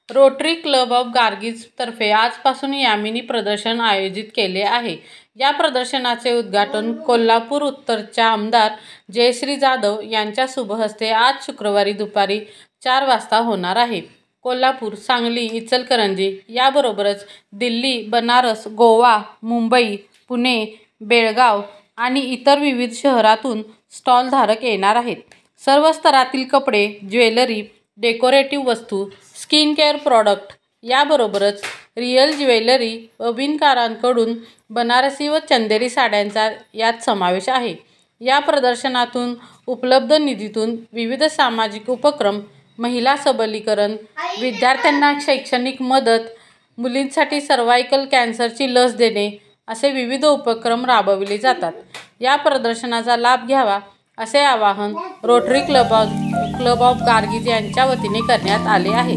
Rotary club of गार्गीजतर्फे आजपासून यामिनी प्रदर्शन आयोजित केले आहे। या प्रदर्शनाचे उद्घाटन कोल्हापूर उत्तरच्या आमदार जयश्री जाधव यांच्या शुभहस्ते आज शुक्रवारी दुपारी 4 वाजता होणार आहे। कोल्हापूर, सांगली, इचलकरंजी याबरोबरच दिल्ली, बनारस, गोवा, मुंबई, पुणे, बेळगाव आणि इतर विविध शहरातून स्टॉलधारक येणार आहेत। सर्व स्तरातील कपडे, ज्वेलरी, डेकोरेटिव्ह वस्तू, स्किन केअर प्रॉडक्ट याबरोबरच रिअल ज्वेलरी व विणकरांकडून बनारसी व चंदेरी साड्यांचा यात समावेश आहे। या प्रदर्शनातून उपलब्ध निधीतून विविध सामाजिक उपक्रम, महिला सबलीकरण, विद्यार्थ्यांना शैक्षणिक मदत, मुलींसाठी सर्व्हायकल कॅन्सरची लस देणे असे विविध उपक्रम राबविले जातात। या प्रदर्शनाचा लाभ घ्यावा असे आवाहन रोटरी क्लब ऑफ गार्गीज यांच्या वतीने करण्यात आले आहे।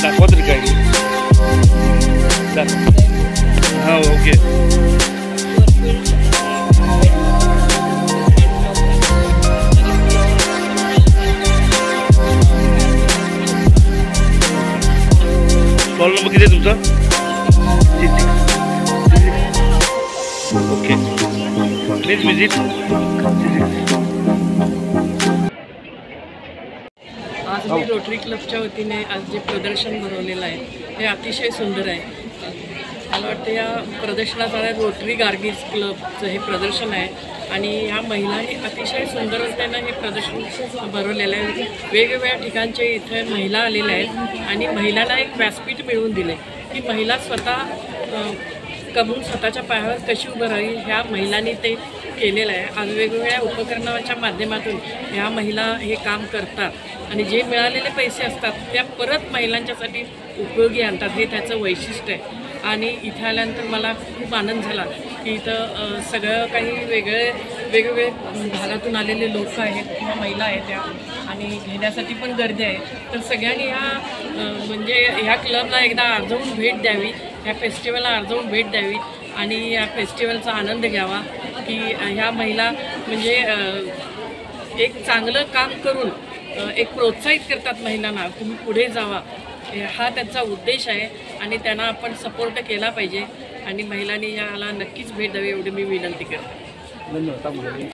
दाखवा तरी काय हां ओके कॉल नंबर किती आहे तुमचा? Okay please visit. आज मी रोटरी क्लबच्या वतीने आज जे प्रदर्शन भरवलेलं आहे हे अतिशय सुंदर आहे। मला वाटतं या प्रदर्शनाद्वारे रोटरी गार्गीज क्लबचं हे प्रदर्शन आहे आणि ह्या महिलांनी अतिशय सुंदरतेनं हे प्रदर्शन भरवलेलं आहे। वेगवेगळ्या ठिकाणचे इथे महिला आलेल्या आहेत आणि महिलांना एक व्यासपीठ मिळवून दिले की महिला स्वतः कमवून स्वतःच्या पायावर कशी उभं राहावी ह्या महिलांनी ते केलेलं आहे। आज वेगवेगळ्या उपक्रमाच्या माध्यमातून ह्या महिला हे काम करतात आणि जे मिळालेले पैसे असतात त्या परत महिलांच्यासाठी उपयोगी आणतात, हे त्याचं वैशिष्ट्य आहे। आणि इथे आल्यानंतर मला खूप आनंद झाला की इथं सगळं काही वेगवेगळे भागातून आलेले लोक आहेत किंवा महिला आहेत त्या आणि घेण्यासाठी पण गर्दी आहे। तर सगळ्यांनी म्हणजे ह्या क्लबला एकदा आर्जवून भेट द्यावी, ह्या फेस्टिवलला आर्जवून भेट द्यावी आणि या फेस्टिवलचा आनंद घ्यावा की ह्या महिला म्हणजे एक चांगलं काम करून एक प्रोत्साहित करतात महिलांना, तुम्ही पुढे जावा, हा त्यांचा उद्देश आहे आणि त्यांना आपण सपोर्ट केला पाहिजे आणि महिलांनी याला नक्कीच भेट द्यावी एवढी मी विनंती करते। धन्यवाद।